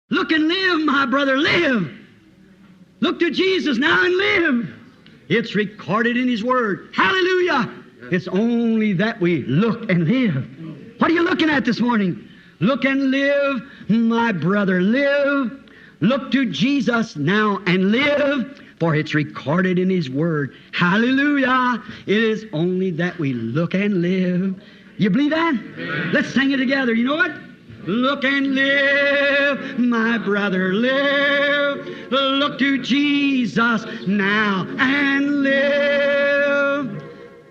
Look and live, my brother, live. Look to Jesus now and live. It's recorded in His Word. Hallelujah. It's only that we look and live. What are you looking at this morning? Look and live, my brother, live. Look to Jesus now and live, for it's recorded in His Word. Hallelujah. It is only that we look and live. You believe that? Amen. Let's sing it together. You know what? Look and live, my brother, live. Look to Jesus now and live.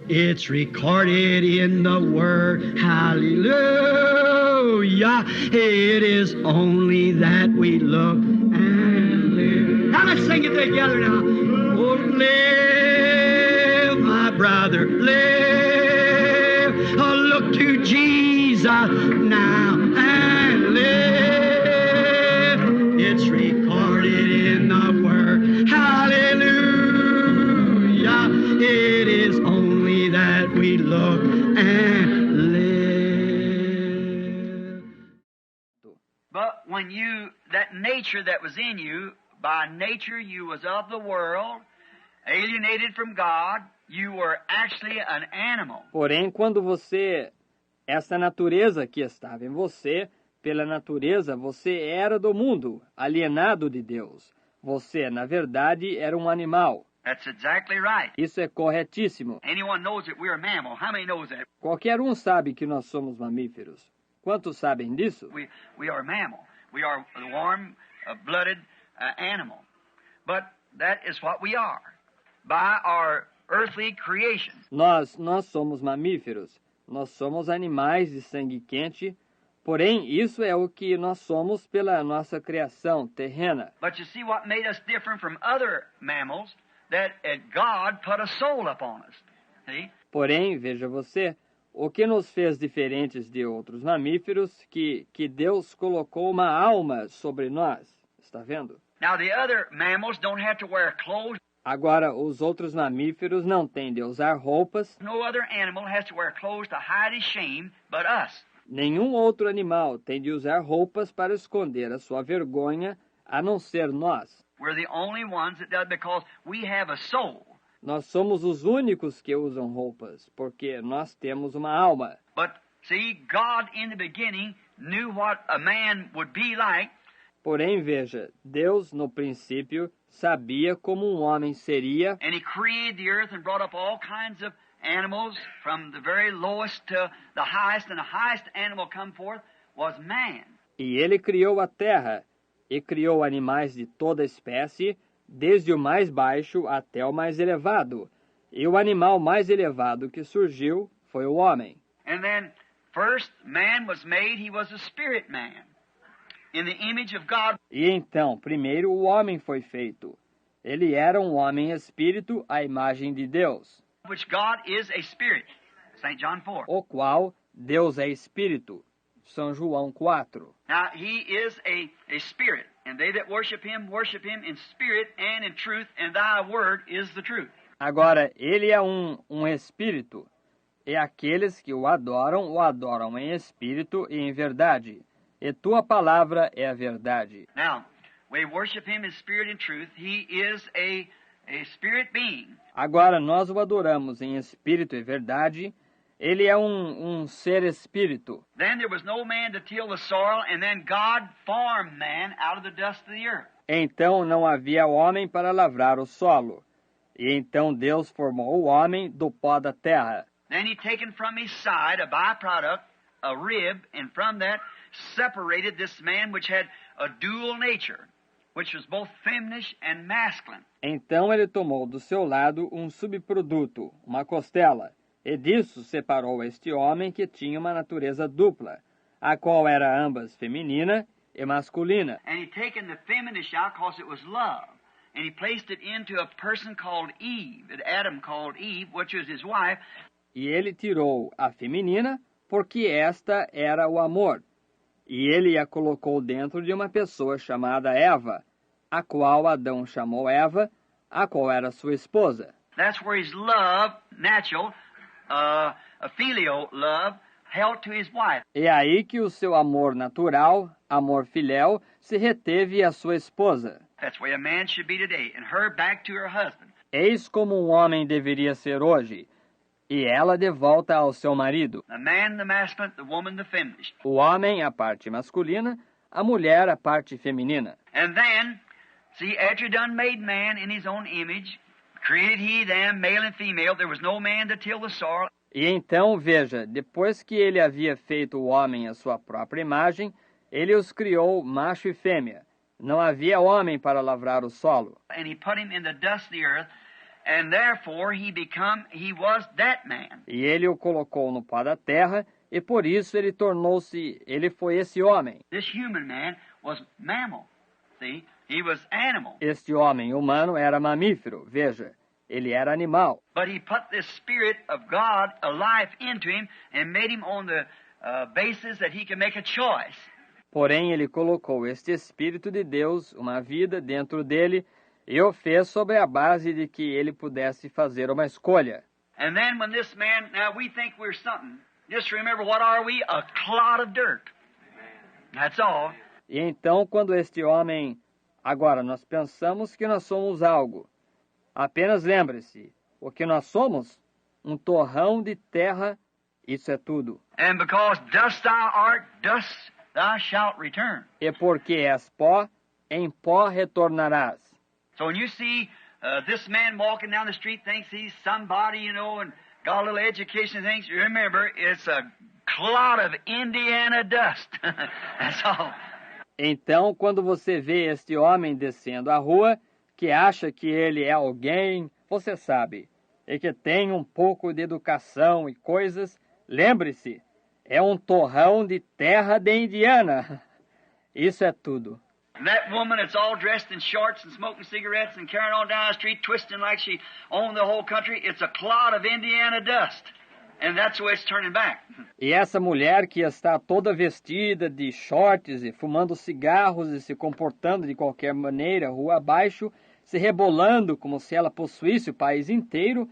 It's recorded in the Word. Hallelujah. It is only that we look and live. Now let's sing it together now. Oh, live, my brother, live. Oh, look to Jesus now and live. It's recorded in the Word. Hallelujah. It is only that we look and live. But when that nature that was in you, by nature you was of the world, alienated from God, you were actually an animal. Porém, quando essa natureza que estava em você, pela natureza você era do mundo, alienado de Deus. Você, na verdade, era um animal. That's exactly right. Isso é corretíssimo. Anyone knows that we're a mammal. How many knows that? Qualquer um sabe que nós somos mamíferos. Quantos sabem disso? We are a mammal. We are a warm-blooded animal. But that is what we are by our earthly creation. Nós somos mamíferos. Nós somos animais de sangue quente. Porém, isso é o que nós somos pela nossa criação terrena. But you see what made us different from other mammals? That God put a soul upon us. See? Porém, veja você, o que nos fez diferentes de outros mamíferos, que Deus colocou uma alma sobre nós. Está vendo? Now the other mammals don't have to wear clothes. Agora, os outros mamíferos não têm de usar roupas. No other animal has to wear clothes to hide his shame but us. Nenhum outro animal tem de usar roupas para esconder a sua vergonha, a não ser nós. We're the only ones that does because we have a soul. Nós somos os únicos que usam roupas, porque nós temos uma alma. But see, God in the beginning knew what a man would be like. Porém, veja, Deus no princípio sabia como um homem seria. And He created the earth and brought up all kinds of animals from the very lowest to the highest, and the highest animal come forth was man. E Ele criou a terra, e criou animais de toda espécie, desde o mais baixo até o mais elevado. E o animal mais elevado que surgiu foi o homem. And then first man was made, he was a spirit man, in the image of God. E então, primeiro o homem foi feito. Ele era um homem espírito à imagem de Deus. Which God is a spirit. St. John 4. O qual Deus é espírito. São João 4. Now, He is a spirit, and they that worship Him in spirit and in truth, and Thy word is the truth. Agora, Ele é um espírito, e aqueles que o adoram em espírito e em verdade. E Tua palavra é a verdade. Now, we worship Him in spirit and truth. He is a spirit being. Agora, nós o adoramos em espírito e verdade. Ele é um ser espírito. Then there was no man to till the soil, and then God formed man out of the dust of the earth. Então não havia homem para lavrar o solo. E então Deus formou o homem do pó da terra. Then He taken from his side a byproduct, a rib, and from that separated this man which had a dual nature, which was both feminine and masculine. Então ele tomou do seu lado um subproduto, uma costela. E disso separou este homem que tinha uma natureza dupla, a qual era ambas feminina e masculina. And He taken the feminine out because it was love. And He placed it into a person called Eve, that Adam called Eve, which was his wife. E ele tirou a feminina, porque esta era o amor. E ele a colocou dentro de uma pessoa chamada Eva, a qual Adão chamou Eva, a qual era sua esposa. That's where his love, natural, a filial love, held to his wife. É aí que o seu amor natural, amor filial, se reteve à sua esposa. That's the way a man should be today, and her back to her husband. Eis como um homem deveria ser hoje, e ela de volta ao seu marido. The man, the masculine, the woman, the feminine. O homem, a parte masculina, a mulher, a parte feminina. And then, see, after he done made man in his own image, created he them, male and female, there was no man to till the soil. E então, veja, depois que ele havia feito o homem à sua própria imagem, ele os criou macho e fêmea. Não havia homem para lavrar o solo. And he put him in the dust of the earth, and therefore he was that man. E ele o colocou no pó da terra, e por isso ele foi esse homem. This human man was mammal. See, he was animal. Este homem humano era mamífero, veja, ele era animal. But he put this Spirit of God alive into him and made him on the basis that he can make a choice. Porém, ele colocou este Espírito de Deus, uma vida, dentro dele, e o fez sobre a base de que ele pudesse fazer uma escolha. And then when this man, now we think we're something. Just remember, what are we? A clod of dirt. That's all. E então, quando este homem... Agora, nós pensamos que nós somos algo. Apenas lembre-se, o que nós somos? Um torrão de terra, isso é tudo. And because dust thou art, dust thou shalt return. E porque és pó, em pó retornarás. So when you see this man walking down the street, thinks he's somebody, you know, and got a little education, thinks, remember, it's a clod of Indiana dust. That's all. Então, quando você vê este homem descendo a rua, que acha que ele é alguém, você sabe, e que tem um pouco de educação e coisas, lembre-se, é um torrão de terra de Indiana. Isso é tudo. And that woman that's all dressed in shorts and smoking cigarettes and carrying on down the street, twisting like she owned the whole country, it's a clod of Indiana dust. And that's the way it's turning back. E essa mulher que está toda vestida de shorts e fumando cigarros e se comportando de qualquer maneira, rua abaixo, se rebolando como se ela possuísse o país inteiro,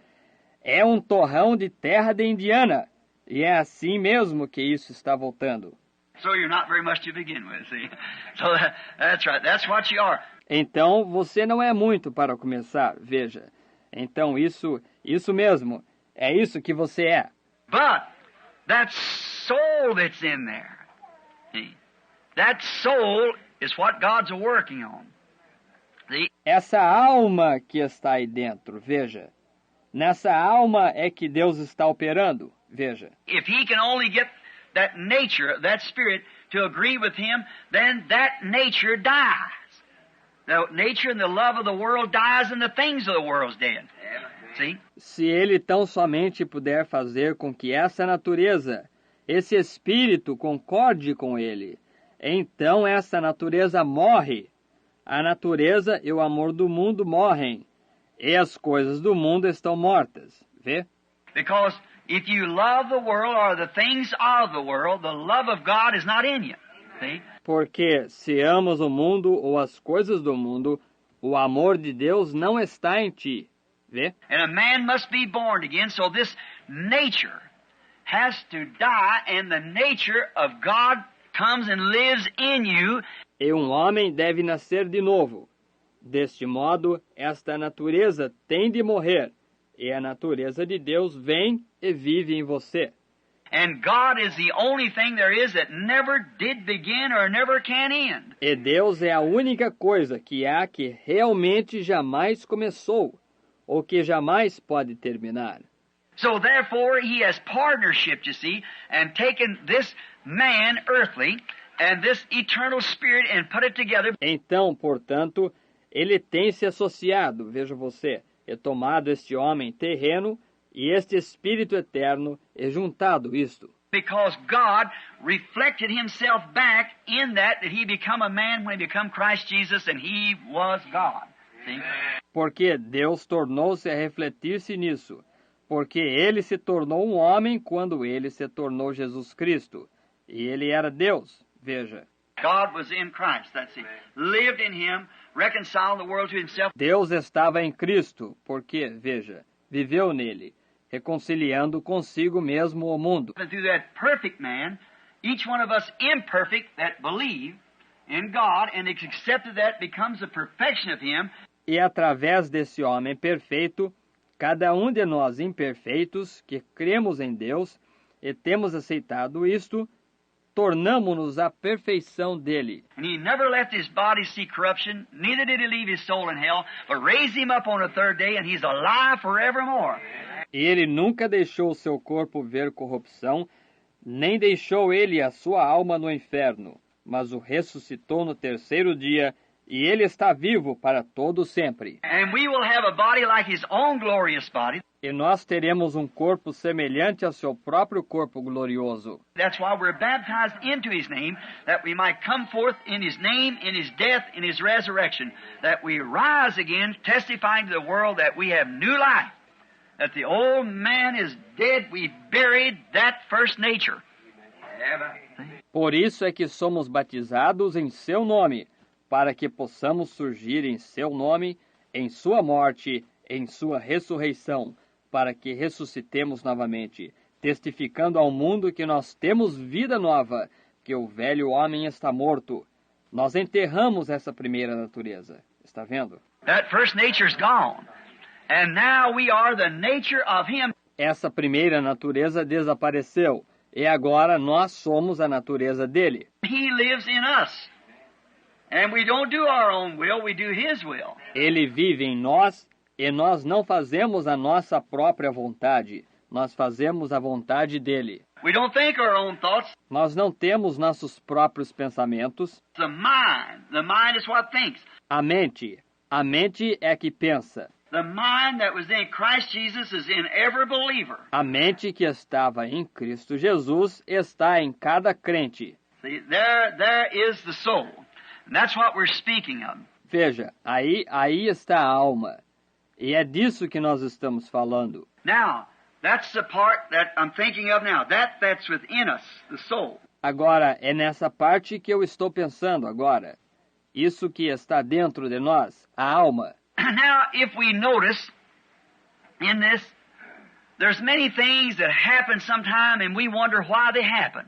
é um torrão de terra de Indiana. E é assim mesmo que isso está voltando. So you're not very much to begin with, see? So that's right. That's what you are. Então, você não é muito para começar, veja. Então, isso mesmo, é isso que você é. But that soul that's in there, see? That soul is what God's working on. See? Essa alma que está aí dentro, veja. Nessa alma é que Deus está operando, veja. If he can only get that nature, that spirit, to agree with him, then that nature dies. The nature and the love of the world dies and the things of the world's dead. See? Se ele tão somente puder fazer com que essa natureza, esse espírito concorde com ele, então essa natureza morre. A natureza e o amor do mundo morrem, e as coisas do mundo estão mortas. Vê? Because if you love the world or the things of the world, the love of God is not in you. See? Porque se amas o mundo ou as coisas do mundo, o amor de Deus não está em ti. Vê? And a man must be born again, so this nature has to die, and the nature of God comes and lives in you. E um homem deve nascer de novo. Deste modo, esta natureza tem de morrer, e a natureza de Deus vem e vive em você. And God is the only thing there is that never did begin or never can end. E Deus é a única coisa que há que realmente jamais começou, ou que jamais pode terminar. So therefore he has partnership, you see, and taken this man, earthly, and this eternal spirit and put it together. Então, portanto, ele tem se associado, veja você, e tomado este homem terreno e este espírito eterno e juntado isto. Because God reflected himself back in that he become a man when he become Christ Jesus, and he was God. See? Porque Deus tornou-se a refletir-se nisso, porque ele se tornou um homem quando ele se tornou Jesus Cristo, e ele era Deus, veja. God was in Christ, that's it. Lived in him, reconciled the world to himself. Deus estava em Cristo, porque, veja, viveu nele, reconciliando consigo mesmo o mundo. And through that perfect man, each one of us imperfect that believe in God and accepted that becomes the perfection of Him. E através desse homem perfeito, cada um de nós imperfeitos que cremos em Deus e temos aceitado isto, tornamo-nos a perfeição dele. And He never left His body see corruption, neither did He leave His soul in hell, but raised Him up on the third day, and He's alive forevermore. E ele nunca deixou o seu corpo ver corrupção, nem deixou ele a sua alma no inferno, mas o ressuscitou no terceiro dia, e ele está vivo para todo sempre. And we will have a body like His own glorious body. E nós teremos um corpo semelhante ao seu próprio corpo glorioso. That's why we're baptized into His name, that we might come forth in His name, in His death, in His resurrection, that we rise again, testifying to the world that we have new life, that the old man is dead, we buried that first nature. Por isso é que somos batizados em seu nome, para que possamos surgir em seu nome, em sua morte, em sua ressurreição, para que ressuscitemos novamente, testificando ao mundo que nós temos vida nova, que o velho homem está morto. Nós enterramos essa primeira natureza. Está vendo? That first nature's gone. And now we are the nature of Him. Essa primeira natureza desapareceu, e agora nós somos a natureza dele. He lives in us. And we don't do our own will, we do His will. Ele vive em nós, e nós não fazemos a nossa própria vontade. Nós fazemos a vontade dele. We don't think our own thoughts. Nós não temos nossos próprios pensamentos. The mind is what thinks. A mente é que pensa. The mind that was in Christ Jesus is in every believer. A mente que estava em Cristo Jesus está em cada crente. See, there is the soul. And that's what we're speaking of. Veja, aí está a alma. E é disso que nós estamos falando. Now, that's the part that I'm thinking of now. That's within us, the soul. Agora, é nessa parte que eu estou pensando agora. Isso que está dentro de nós, a alma. Now, if we notice in this, there's many things that happen sometime and we wonder why they happen.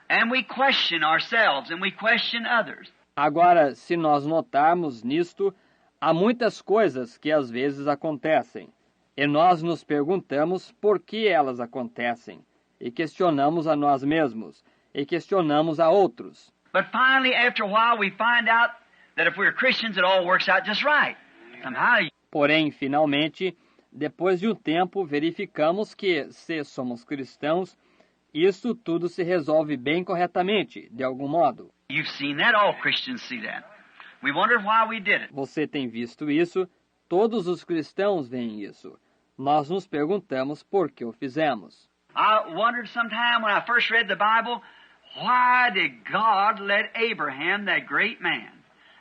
And we question ourselves and we question others. Agora, se nós notarmos nisto, há muitas coisas que às vezes acontecem. E nós nos perguntamos por que elas acontecem. E questionamos a nós mesmos. E questionamos a outros. But finally, after a while, we find out that if we're Christians, it all works out just right. Somehow. Porém, finalmente, depois de um tempo, verificamos que, se somos cristãos, isso tudo se resolve bem corretamente, de algum modo. You've seen that. All Christians see that. We wondered why we did it. Você tem visto isso, todos os cristãos veem isso. Nós nos perguntamos por que o fizemos. I wondered sometime when I first read the Bible, why did God let Abraham, that great man,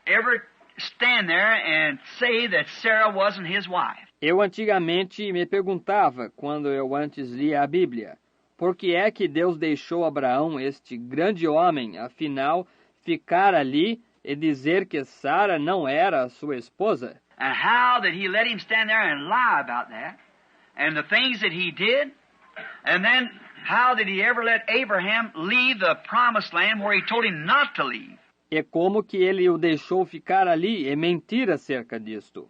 ever stand there and say that Sarah wasn't his wife? Eu antigamente me perguntava, quando eu antes lia a Bíblia, por que é que Deus deixou Abraão, este grande homem, afinal, ficar ali e dizer que Sara não era a sua esposa? And how did he let him stand there and lie about that? And the things that he did? And then how did he ever let Abraham leave the promised land where he told him not to leave? E como que ele o deixou ficar ali e mentir acerca disto?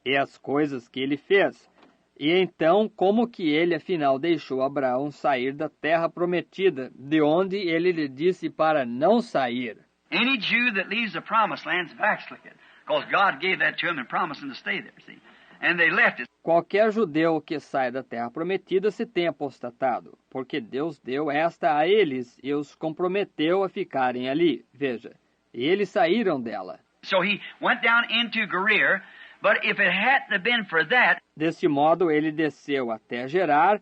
E as coisas que ele fez? E então, como que ele afinal deixou Abraão sair da terra prometida, de onde ele lhe disse para não sair? Any Jew that leaves the promised land is backslid, because God gave that to him and promised him to stay there, see? And they left it. Qualquer judeu que sai da terra prometida se tem apostatado, porque Deus deu esta a eles e os comprometeu a ficarem ali. Veja, e eles saíram dela. So he went down into Gerar, but if it hadn't been for that, desse modo ele desceu até Gerar,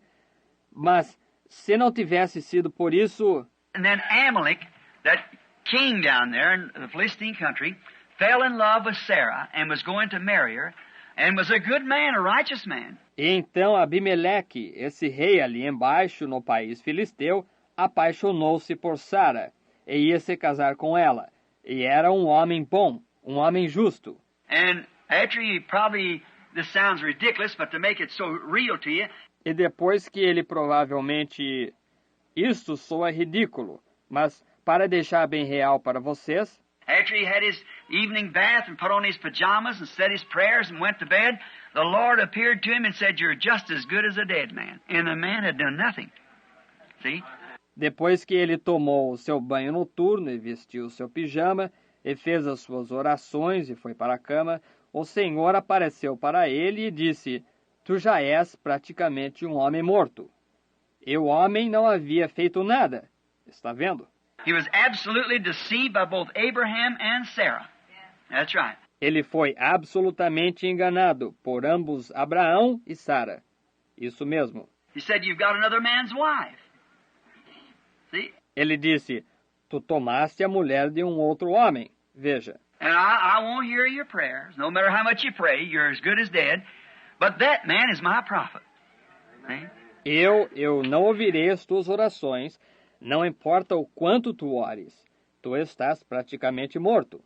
mas se não tivesse sido por isso, and then Amalek, that king down there in the Philistine country, fell in love with Sarah and was going to marry her, and was a good man, a righteous man. E então Abimeleque, esse rei ali embaixo no país filisteu, apaixonou-se por Sara e ia se casar com ela. E era um homem bom, um homem justo. And after he probably, this sounds ridiculous, but to make it so real to you, E depois que ele provavelmente... Isto soa ridículo, mas para deixar bem real para vocês... After he had his evening bath and put on his pajamas and said his prayers and went to bed, the Lord appeared to him and said, "You're just as good as a dead man." And the man had done nothing. See? Depois que ele tomou o seu banho noturno e vestiu o seu pijama e fez as suas orações e foi para a cama, o Senhor apareceu para ele e disse, "Tu já és praticamente um homem morto." E o homem não havia feito nada. Está vendo? He was absolutely deceived by both Abraham and Sarah. That's right. Ele foi absolutamente enganado por ambos Abraão e Sara. Isso mesmo. He said, "You've got another man's wife." See? Ele disse, "Tu tomaste a mulher de um outro homem." Veja. And I won't hear your prayers. No matter how much you pray, you're as good as dead. But that man is my prophet. See? Eu não ouvirei as tuas orações, não importa o quanto tu ores. Tu estás praticamente morto.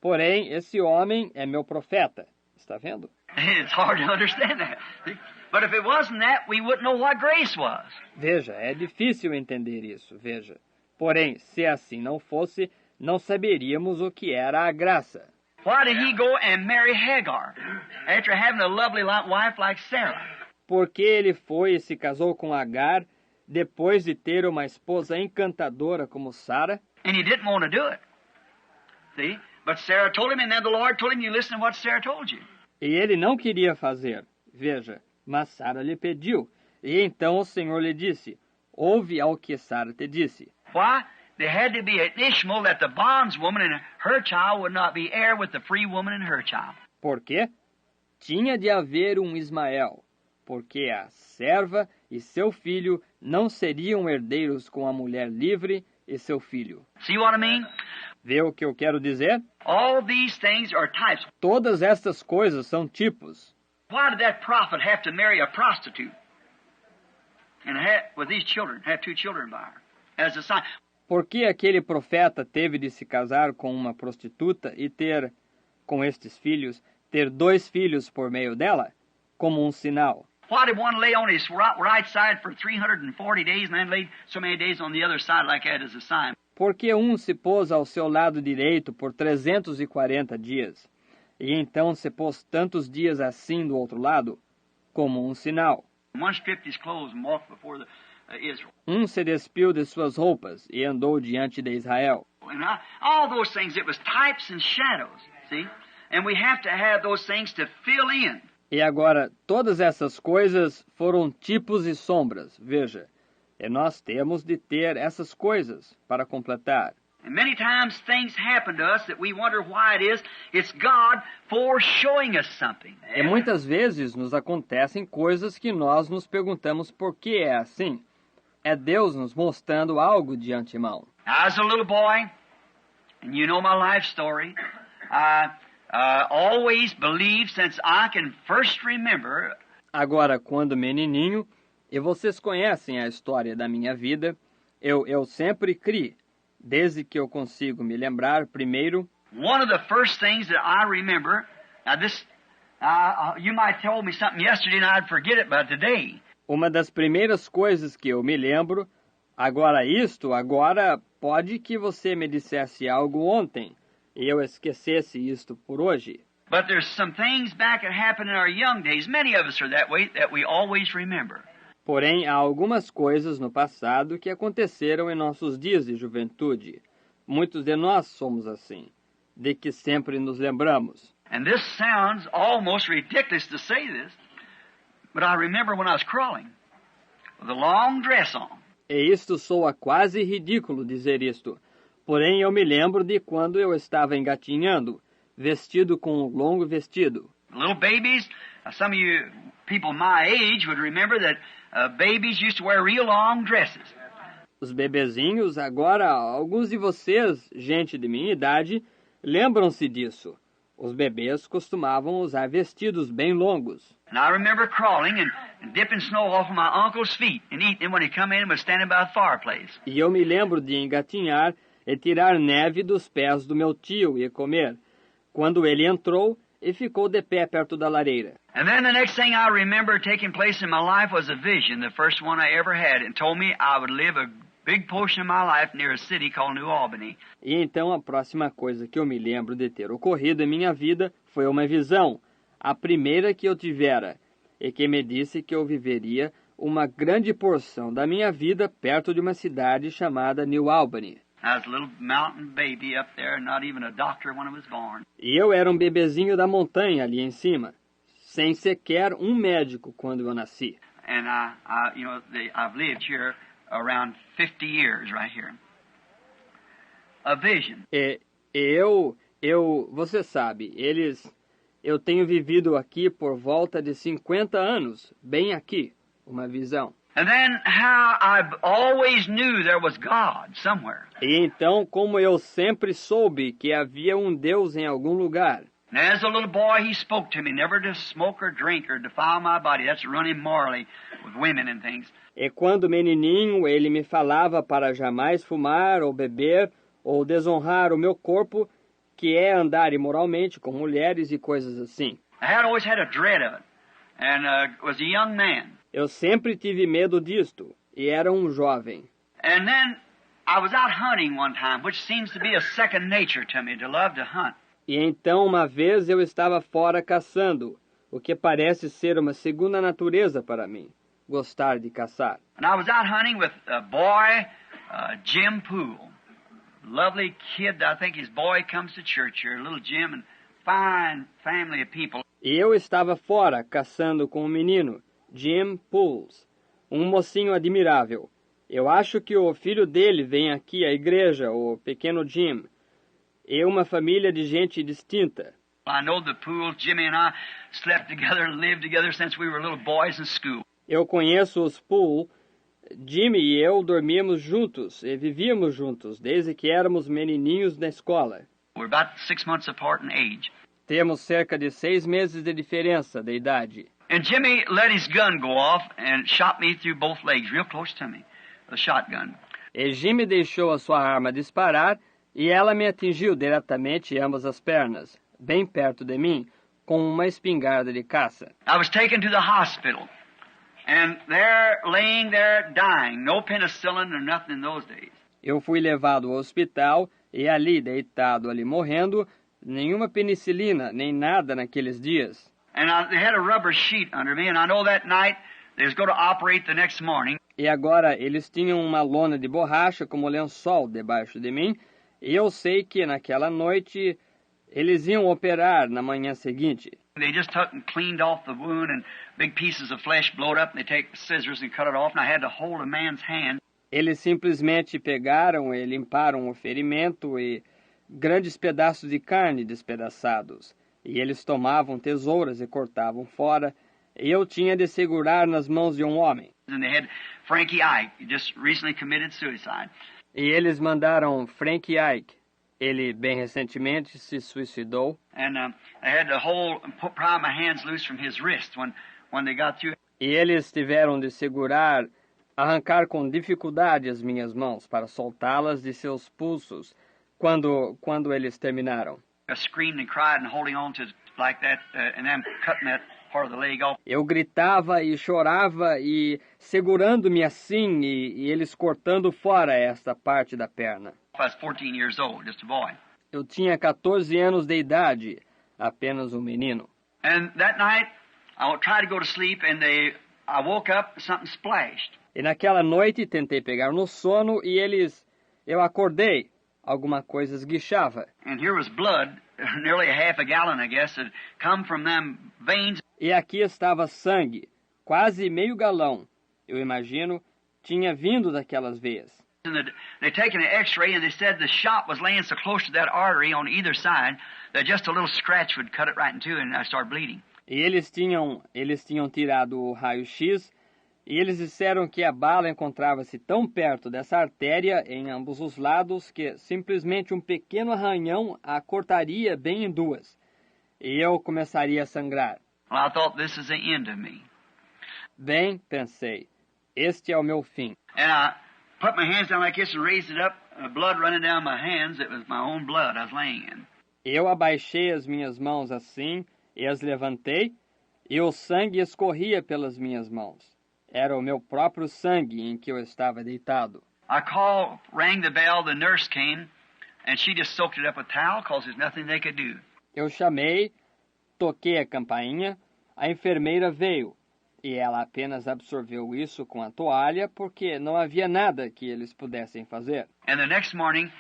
Porém, esse homem é meu profeta. Está vendo? It's hard to understand that. See? But if it wasn't that, we wouldn't know what grace was. Veja, é difícil entender isso, veja. Porém, se assim não fosse, não saberíamos o que era a graça. Why did he go and marry Hagar after having a lovely wife like Sarah? Porque ele foi e se casou com Agar depois de ter uma esposa encantadora como Sara? And he didn't want to do it. See? But Sarah told him, and then the Lord told him, "You listen to what Sarah told you." E ele não queria fazer. Veja, mas Sara lhe pediu. E então o Senhor lhe disse, ouve ao que Sara te disse. Why? There had to be an Ishmael that the bondswoman and her child would not be heir with the free woman and her child. Por quê? Tinha de haver um Ismael, porque a serva e seu filho não seriam herdeiros com a mulher livre e seu filho. See what I mean? Vê o que eu quero dizer? All these things are types. Todas estas coisas são tipos. Why did that prophet have to marry a prostitute and with these children, have 2 children by her as a sign? Por que aquele profeta teve de se casar com uma prostituta e ter, com estes filhos, ter 2 filhos por meio dela? Como um sinal. Why did one lay on his right side for 340 days and then lay so many days on the other side like that as a sign? Porque um se pôs ao seu lado direito por 340 dias, e então se pôs tantos dias assim do outro lado, como um sinal. One stripped his clothes and walked before Israel. Um se despiu de suas roupas e andou diante de Israel. And all those things, it was types and shadows, see? And we have to have those things to fill in. E agora, todas essas coisas foram tipos e sombras, veja. E nós temos de ter essas coisas para completar. And many times things happen to us that we wonder why it is. It's God foreshowing us something. E muitas vezes nos acontecem coisas que nós nos perguntamos por que é assim. É Deus nos mostrando algo de antemão. I was a little boy, and you know my life story. I always believed since I can first remember. Agora, quando menininho, e vocês conhecem a história da minha vida, eu sempre criei, desde que eu consigo me lembrar, primeiro... One of the first things that I remember, now this, you might tell me something yesterday and I'd forget it, but today... Uma das primeiras coisas que eu me lembro, agora pode que você me dissesse algo ontem, e eu esquecesse isto por hoje. But there's some things back that happened in our young days, many of us are that way, that we always remember. Porém, há algumas coisas no passado que aconteceram em nossos dias de juventude. Muitos de nós somos assim, de que sempre nos lembramos. And this sounds almost ridiculous to say this, but I remember when I was crawling, with a long dress on. E isto soa quase ridículo dizer isto, porém eu me lembro de quando eu estava engatinhando, vestido com um longo vestido. Little babies, some of you people my age would remember that babies used to wear real long dresses. Os bebezinhos, agora, alguns de vocês, gente de minha idade, lembram-se disso. Os bebês costumavam usar vestidos bem longos. And I remember crawling and dipping snow off of my uncle's feet and eating them when he come in and was standing by the fireplace. E eu me lembro de engatinhar e tirar neve dos pés do meu tio e comer. Quando ele entrou, e ficou de pé perto da lareira. And then the next thing I remember taking place in my life was a vision, the first one I ever had. It told me I would live a big portion of my life near a city called New Albany. E então a próxima coisa que eu me lembro de ter ocorrido em minha vida foi uma visão, a primeira que eu tivera, e que me disse que eu viveria uma grande porção da minha vida perto de uma cidade chamada New Albany. I was a little mountain baby up there, not even a doctor when I was born. E eu era um bebezinho da montanha ali em cima, sem sequer um médico quando eu nasci. And I've lived here around 50 years right here. A vision. Você sabe, eu tenho vivido aqui por volta de 50 anos, bem aqui, uma visão. And then how I always knew there was God somewhere. E então, como eu sempre soube que havia um Deus em algum lugar. And as a little boy, he spoke to me, never to smoke or drink or defile my body. That's running morally with women and things. E quando menininho, ele me falava para jamais fumar ou beber ou desonrar o meu corpo, que é andar imoralmente com mulheres e coisas assim. I had always had a dread of it, and was a young man. Eu sempre tive medo disto, e era um jovem. And then I was out hunting one time, which seems to be a second nature to me, to love to hunt. E então uma vez eu estava fora caçando, o que parece ser uma segunda natureza para mim, gostar de caçar. And I was out hunting with a boy, Jim Poole. Lovely kid. I think his boy comes to church here, little Jim, and fine family of people. E eu estava fora caçando com um menino, Jim Pools, um mocinho admirável. Eu acho que o filho dele vem aqui à igreja, o pequeno Jim. E uma família de gente distinta. I know the Pools. Jimmy and I slept together, lived together since we were little boys in school. Eu conheço os Poole. Jimmy e eu dormíamos juntos e vivíamos juntos desde que éramos menininhos na escola. We're about 6 months apart in age. Temos cerca de 6 meses de diferença de idade. And Jimmy let his gun go off and shot me through both legs, real close to me, a shotgun. E Jimmy deixou a sua arma disparar e ela me atingiu diretamente em ambas as pernas, bem perto de mim, com uma espingarda de caça. I was taken to the hospital, and there, laying there, dying, no penicillin or nothing in those days. Eu fui levado ao hospital e ali, deitado ali morrendo, nenhuma penicilina, nem nada naqueles dias. And they had a rubber sheet under me, and I know that night they was going to operate the next morning. E agora eles tinham uma lona de borracha como lençol debaixo de mim, e eu sei que naquela noite eles iam operar na manhã seguinte. They just took and cleaned off the wound, and big pieces of flesh blowed up, and they take scissors and cut it off, and I had to hold a man's hand. Eles simplesmente pegaram e limparam o ferimento e grandes pedaços de carne despedaçados. E eles tomavam tesouras e cortavam fora, e eu tinha de segurar nas mãos de um homem. And they had Frankie Ike, who just recently committed suicide. E eles mandaram Frank Ike. Ele, bem recentemente, se suicidou. And I had to pry my hands loose from his wrist when they got through. E eles tiveram de segurar, arrancar com dificuldade as minhas mãos para soltá-las de seus pulsos quando eles terminaram. I screamed and cried and holding on to it like that, and then cutting that part of the leg off. Eu gritava e chorava e segurando-me assim e eles cortando fora esta parte da perna. I was 14 years old, just a boy. Eu tinha 14 anos de idade, apenas um menino. And that night, I tried to go to sleep, and I woke up, something splashed. E naquela noite tentei pegar no sono e eu acordei, alguma coisa esguichava. And here was blood, nearly half a gallon, I guess, had come from them veins. E aqui estava sangue, quase meio galão, eu imagino, tinha vindo daquelas veias. And they taken an X-ray, and they said the shot was laying so close to that artery on either side that just a little scratch would cut it right in two, and I started bleeding. E eles tinham tirado o raio-x e eles disseram que a bala encontrava-se tão perto dessa artéria em ambos os lados que simplesmente um pequeno arranhão a cortaria bem em duas. E eu começaria a sangrar. Well, I thought, this is the end of me. Bem, pensei, este é o meu fim. And I put my hands down like this and raised it up, blood running down my hands. It was my own blood I was laying in. Eu abaixei as minhas mãos assim e as levantei, e o sangue escorria pelas minhas mãos. Era o meu próprio sangue em que eu estava deitado. Rang the bell, the nurse came, and she just soaked it up with towel because there's nothing they could do. Eu chamei, toquei a campainha, a enfermeira veio, e ela apenas absorveu isso com a toalha porque não havia nada que eles pudessem fazer. And the next morning,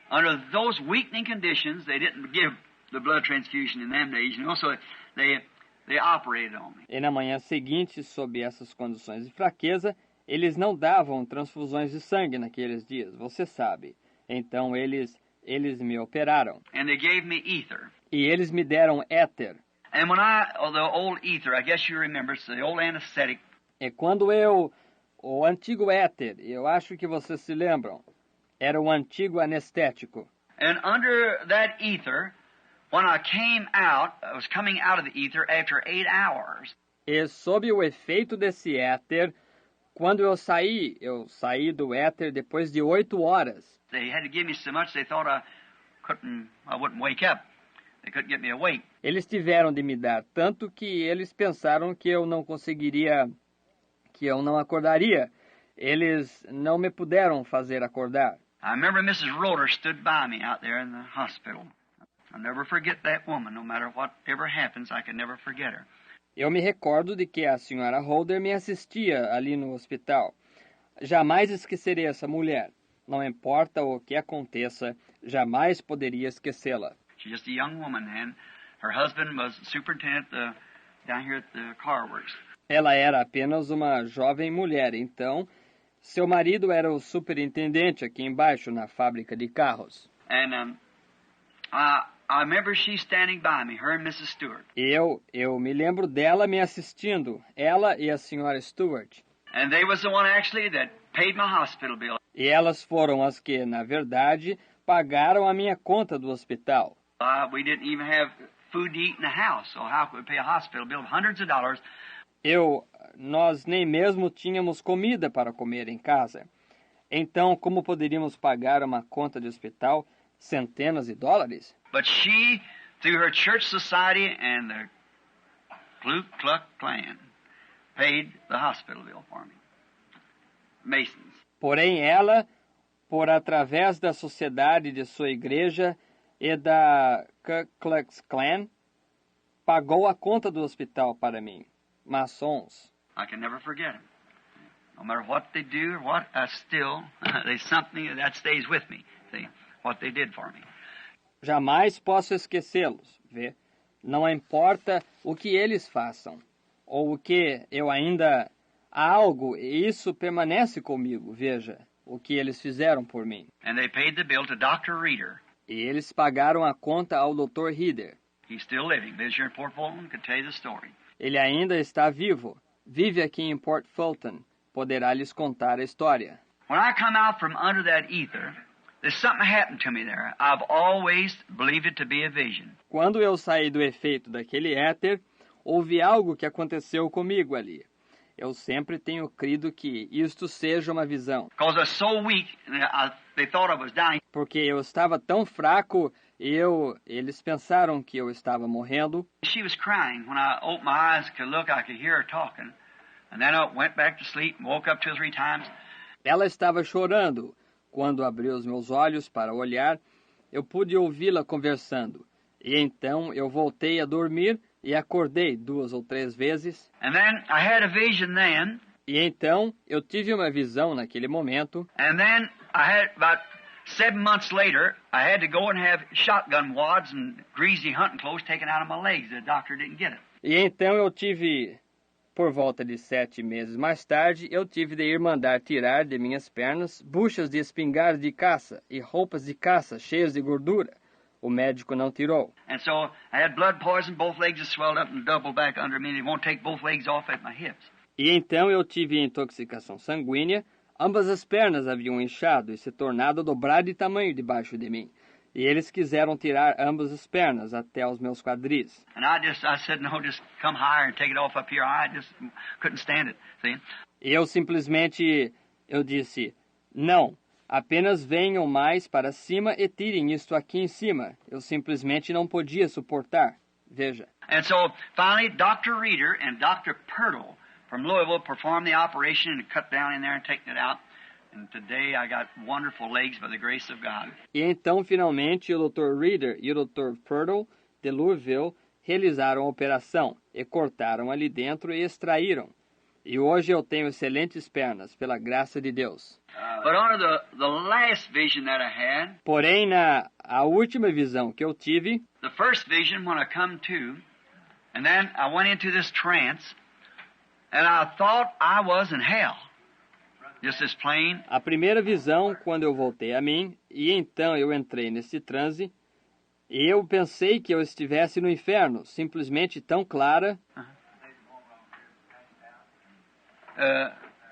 under those weakening conditions, they didn't give the blood transfusion in them days, so they operated on me. E na manhã seguinte, sob essas condições de fraqueza, eles não davam transfusões de sangue naqueles dias, você sabe. Então eles me operaram. And they gave me ether. E eles me deram éter. And the old ether, I guess you remember, it's the old anesthetic. E quando o antigo éter, eu acho que vocês se lembram, era o antigo anestético. And under that ether, when I was coming out of the ether after 8 hours. E sob o efeito desse éter, quando eu saí do éter depois de 8 horas. They had to give me so much they thought I wouldn't wake up. They couldn't get me awake. Eles tiveram de me dar tanto que eles pensaram que eu não conseguiria, que eu não acordaria. Eles não me puderam fazer acordar. I remember Mrs. Roeder stood by me out there in the hospital. I'll never forget that woman. No matter whatever happens, I can never forget her. Eu me recordo de que a senhora Holder me assistia ali no hospital. Jamais esquecerei essa mulher. Não importa o que aconteça, jamais poderia esquecê-la. She's just a young woman, and her husband was superintendent down here at the car works. Ela era apenas uma jovem mulher, então seu marido era o superintendente aqui embaixo na fábrica de carros. And I remember she standing by me, her and Mrs. Stewart. Eu me lembro dela me assistindo, ela e a senhora Stewart. And they was the one actually that paid my hospital bill. E elas foram as que, na verdade, pagaram a minha conta do hospital. We didn't even have food to eat in the house, so how could we pay a hospital bill of hundreds of dollars? Nós nem mesmo tínhamos comida para comer em casa. Então, como poderíamos pagar uma conta de hospital centenas de dólares? But she, through her church society and the Ku Klux Klan, paid the hospital bill for me. Masons. Porém, ela, por através da sociedade de sua igreja e da Ku Klux Klan, pagou a conta do hospital para mim. Maçons. I can never forget them. No matter what they do or what, there's something that stays with me. See, what they did for me. Jamais posso esquecê-los, vê? Não importa o que eles façam, ou o que eu ainda... Há algo, e isso permanece comigo, veja, o que eles fizeram por mim. And they paid the bill to Dr. Reeder. E eles pagaram a conta ao Dr. Reeder. He's still living. Lives here in Port Fulton, could tell you the story. Ele ainda está vivo. Vive aqui em Port Fulton. Poderá lhes contar a história. When I come out from under that ether, there's something happened to me there. I've always believed it to be a vision. Quando eu saí do efeito daquele éter, houve algo que aconteceu comigo ali. Eu sempre tenho crido que isto seja uma visão. Because I was so weak, they thought I was dying. Porque eu estava tão fraco, eles pensaram que eu estava morrendo. She was crying. When I opened my eyes to look, I could hear her talking. And then I went back to sleep and woke up 2 or 3 times. Ela estava chorando. Quando abri os meus olhos para olhar, eu pude ouvi-la conversando. E então eu voltei a dormir e acordei 2 ou 3 vezes. And then I had a vision then. E então eu tive uma visão naquele momento. And then I had about 7 months later, I had to go and have shotgun wads and greasy hunting clothes taken out of my legs. The doctor didn't get it. E então eu tive, por volta de 7 meses mais tarde, eu tive de ir mandar tirar de minhas pernas buchas de espingarda de caça e roupas de caça cheias de gordura. O médico não tirou. And so I had blood poison, both legs have swelled up and doubled back under me, and they won't take both legs off at my hips. E então eu tive intoxicação sanguínea, ambas as pernas haviam inchado e se tornado a dobrar de tamanho debaixo de mim. E eles quiseram tirar ambas as pernas até os meus quadris. And I said, no, just come higher and take it off up here. I just couldn't stand it, see? E eu simplesmente, eu disse, não, Apenas venham mais para cima e tirem isto aqui em cima. Eu simplesmente não podia suportar. Veja. And so, finally, Dr. Reeder and Dr. Pirtle from Louisville performed the operation and cut down in there and taken it out. And today I got wonderful legs by the grace of God. E então, finalmente, o Dr. Reeder e o Dr. Pirtle de Louisville realizaram a operação e cortaram ali dentro e extraíram. E hoje eu tenho excelentes pernas, pela graça de Deus. But under the last vision that I had, Porém, a última visão que eu tive, the first vision when I come to, and then I went into this trance, and I thought I was in hell. Just as plain. a primeira visão, quando eu voltei a mim, e então eu entrei nesse transe, e eu pensei que eu estivesse no inferno, simplesmente tão clara.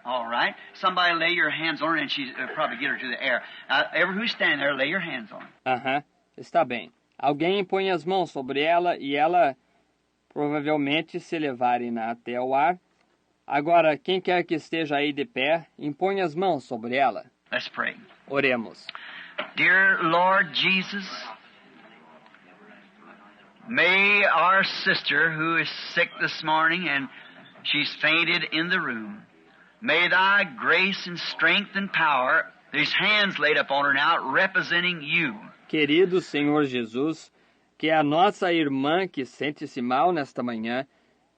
All right. Somebody lay your hands on her, and she's probably get her to the air. Everyone who's standing there, lay your hands on her. Está bem. Alguém põe as mãos sobre ela e ela provavelmente se levarem até o ar. Agora, quem quer que esteja aí de pé, impõe as mãos sobre ela. Let's pray. Oremos. Dear Lord Jesus, may our sister who is sick this morning and she's fainted in the room, may thy grace and strength and power, these hands laid upon her now, representing you. Querido Senhor Jesus, que a nossa irmã que sente-se mal nesta manhã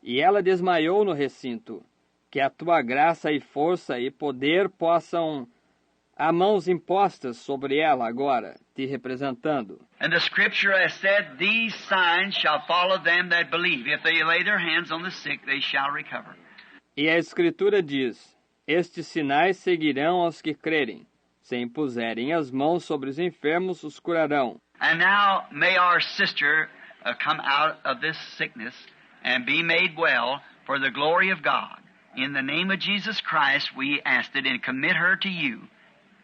e ela desmaiou no recinto, que a tua graça e força e poder possam há mãos impostas sobre ela agora, te representando. And the scripture has said, these signs shall follow them that believe. If they lay their hands on the sick, they shall recover. E a Escritura diz, estes sinais seguirão aos que crerem. Se impuserem as mãos sobre os enfermos, os curarão. And now may our sister come out of this sickness and be made well for the glory of God. In the name of Jesus Christ, we ask it and commit her to you.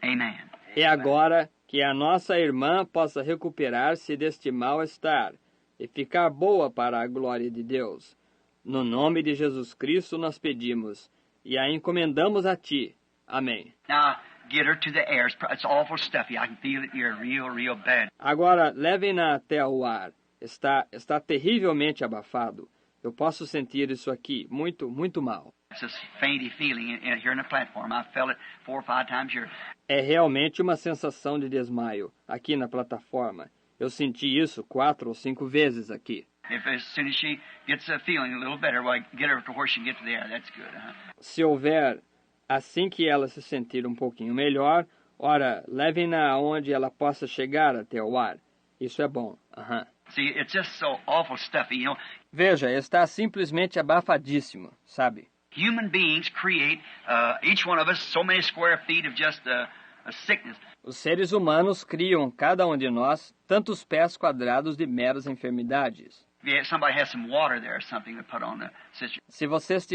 Amen. E agora, que a nossa irmã possa recuperar-se deste mal-estar e ficar boa para a glória de Deus. No nome de Jesus Cristo nós pedimos e a encomendamos a Ti. Amém. Now, get her to the air. It's awful stuffy. I can feel it here real bad. Agora, levem-na até o ar. Está terrivelmente abafado. Eu posso sentir isso aqui, muito mal. It's this fainty feeling here in the platform. I felt it 4 or 5 times here. É realmente uma sensação de desmaio aqui na plataforma. Eu senti isso 4 ou 5 vezes aqui. If as soon as she gets a feeling a little better, well, get her to where she can get to the air. That's good. Se houver, assim que ela se sentir um pouquinho melhor, ora, levem-na aonde ela possa chegar até o ar. Isso é bom. See, it's just so awful stuffy, you know. Veja, está simplesmente abafadíssimo, sabe? Human beings create, each one of us, so many square feet of just a sickness. Os seres humanos criam, cada um de nós, tantos pés quadrados de meras enfermidades. Somebody has some water there or something to put on the sister. Se vocês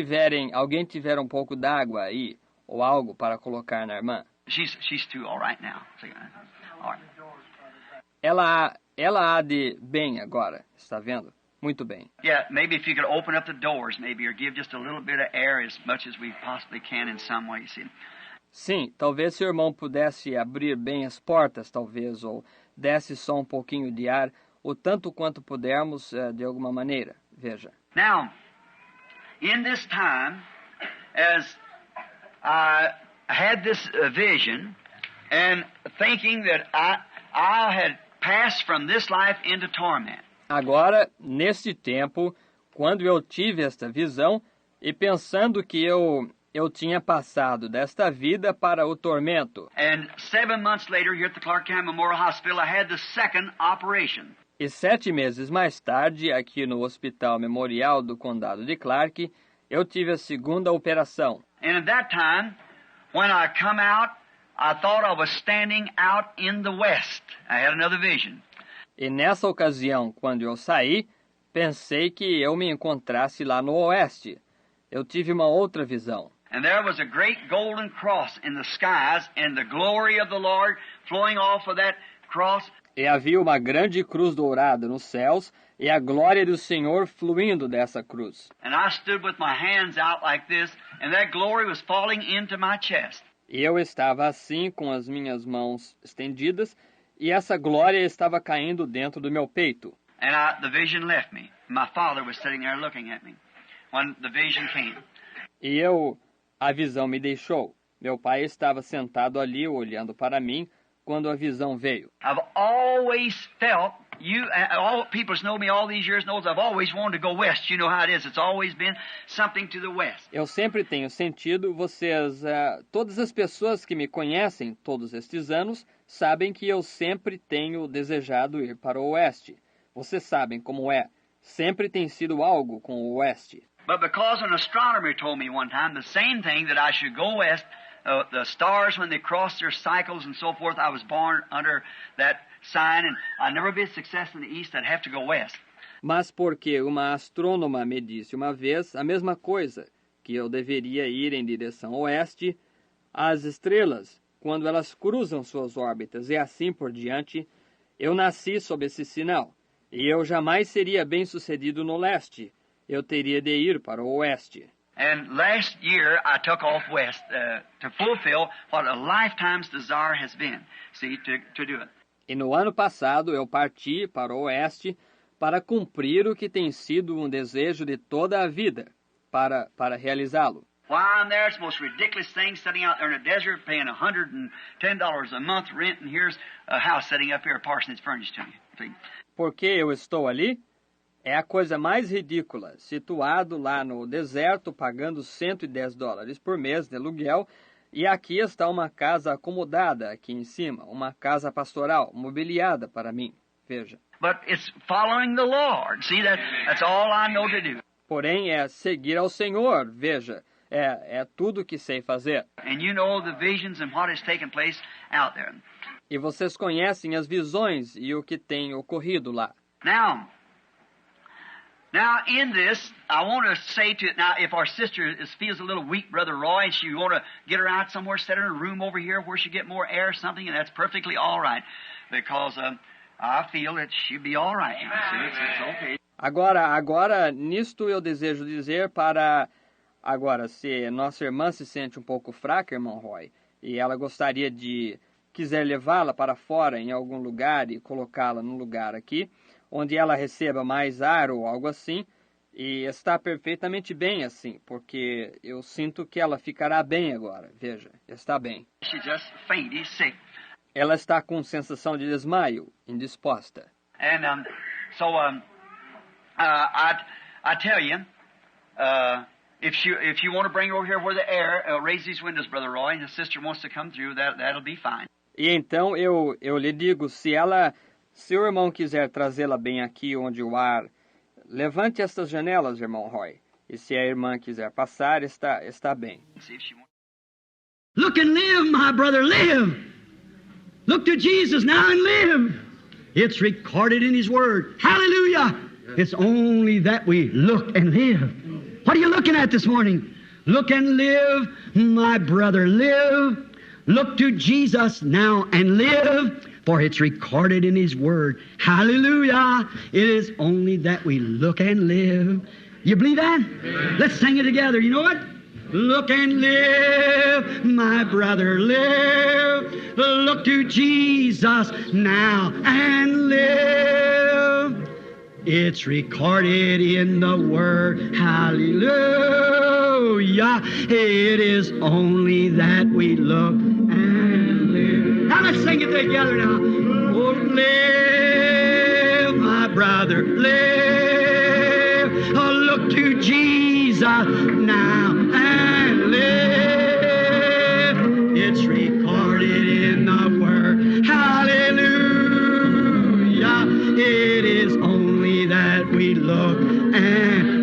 alguém tiver um pouco d'água aí, ou algo para colocar na irmã. She's through all right now. All right. Ela há de bem agora, está vendo? Muito bem. Yeah, maybe if you could open up the doors, maybe, or give just a little bit of air as much as we possibly can in some way, you see. Sim, talvez se o irmão pudesse abrir bem as portas, talvez, ou desse só um pouquinho de ar, o tanto quanto pudermos, de alguma maneira. Veja. Now, in this time, as I had this vision, and thinking that I had passed from this life into torment. Agora, neste tempo, quando eu tive esta visão, e pensando que eu tinha passado desta vida para o tormento. And 7 months later, here at the Clark County Memorial Hospital, I had the second operation. E 7 meses mais tarde, aqui no Hospital Memorial do Condado de Clark, eu tive a segunda operação. And at that time, when I come out, I thought I was standing out in the west. I had another vision. E nessa ocasião, quando eu saí, pensei que eu me encontrasse lá no oeste. Eu tive uma outra visão. And there was a great golden cross in the skies, and the glory of the Lord flowing off of that cross. E havia uma grande cruz dourada nos céus, e a glória do Senhor fluindo dessa cruz. And I stood with my hands out like this, and that glory was falling into my chest. E eu estava assim, com as minhas mãos estendidas, e essa glória estava caindo dentro do meu peito. And the vision left me. My father was sitting there looking at me when the vision came. E a visão me deixou. Meu pai estava sentado ali, olhando para mim, quando a visão veio. I've always felt, all people who know me all these years knows I've always wanted to go west. You know how it is. It's always been something to the west. Eu sempre tenho sentido, todas as pessoas que me conhecem todos estes anos, sabem que eu sempre tenho desejado ir para o oeste. Vocês sabem como é. Sempre tem sido algo com o oeste. But because an astronomer told me one time the same thing, that I should go west, the stars when they cross their cycles and so forth, I was born under that sign, and I'd never be a success in the east, I'd have to go west. Mas porque uma astrônoma me disse uma vez a mesma coisa, que eu deveria ir em direção oeste, as estrelas, quando elas cruzam suas órbitas e assim por diante, eu nasci sob esse sinal, e eu jamais seria bem-sucedido no leste. Eu teria de ir para o oeste. And last year I took off west to fulfill what a lifetime's desire has been. See, to do it. E no ano passado eu parti para o oeste para cumprir o que tem sido um desejo de toda a vida, para realizá-lo. While I'm there, it's the most ridiculous thing, sitting out there in the desert, paying $110 a month rent, and here's a house sitting up here, a parsonage furnished to me. See? Porque eu estou ali? É a coisa mais ridícula, situado lá no deserto, pagando $110 por mês de aluguel, e aqui está uma casa acomodada aqui em cima, uma casa pastoral, mobiliada para mim. Veja. But it's following the Lord. See, that's all I know to do. Porém, é seguir ao Senhor, veja. É tudo que sei fazer. And you know the visions and what has taken place out there. E vocês conhecem as visões e o que tem ocorrido lá. Now, in this, I want to say if our sister feels a little weak, Brother Roy, and she want to get her out somewhere, set her in a room over here where she get more air or something, and that's perfectly all right, because I feel that she'll be all right. It's okay. Agora, nisto eu desejo dizer agora, se nossa irmã se sente um pouco fraca, irmão Roy, e ela quiser levá-la para fora em algum lugar e colocá-la num lugar aqui, onde ela receba mais ar ou algo assim, e está perfeitamente bem assim, porque eu sinto que ela ficará bem agora. Veja, está bem. She's just faint, sick. Ela está com sensação de desmaio, indisposta. And I tell you, if you want to bring her over here where the air, raise these windows, Brother Roy, and the sister wants to come through, that'll be fine. E então eu lhe digo, se o irmão quiser trazê-la bem aqui onde o ar... Levante estas janelas, irmão Roy. E se a irmã quiser passar, está bem. Look and live, my brother, live. Look to Jesus now and live. It's recorded in His Word. Hallelujah. It's only that we look and live. What are you looking at this morning? Look and live, my brother, live. Look to Jesus now and live, for it's recorded in His Word. Hallelujah! It is only that we look and live. You believe that? Amen. Let's sing it together. You know what? Look and live, my brother, live. Look to Jesus now and live. It's recorded in the Word. Hallelujah. It is only that we look and live. Now let's sing it together now. Oh, live, my brother, live. Oh, look to Jesus now and live. It's recorded in the Word. Hallelujah. It is only that we look and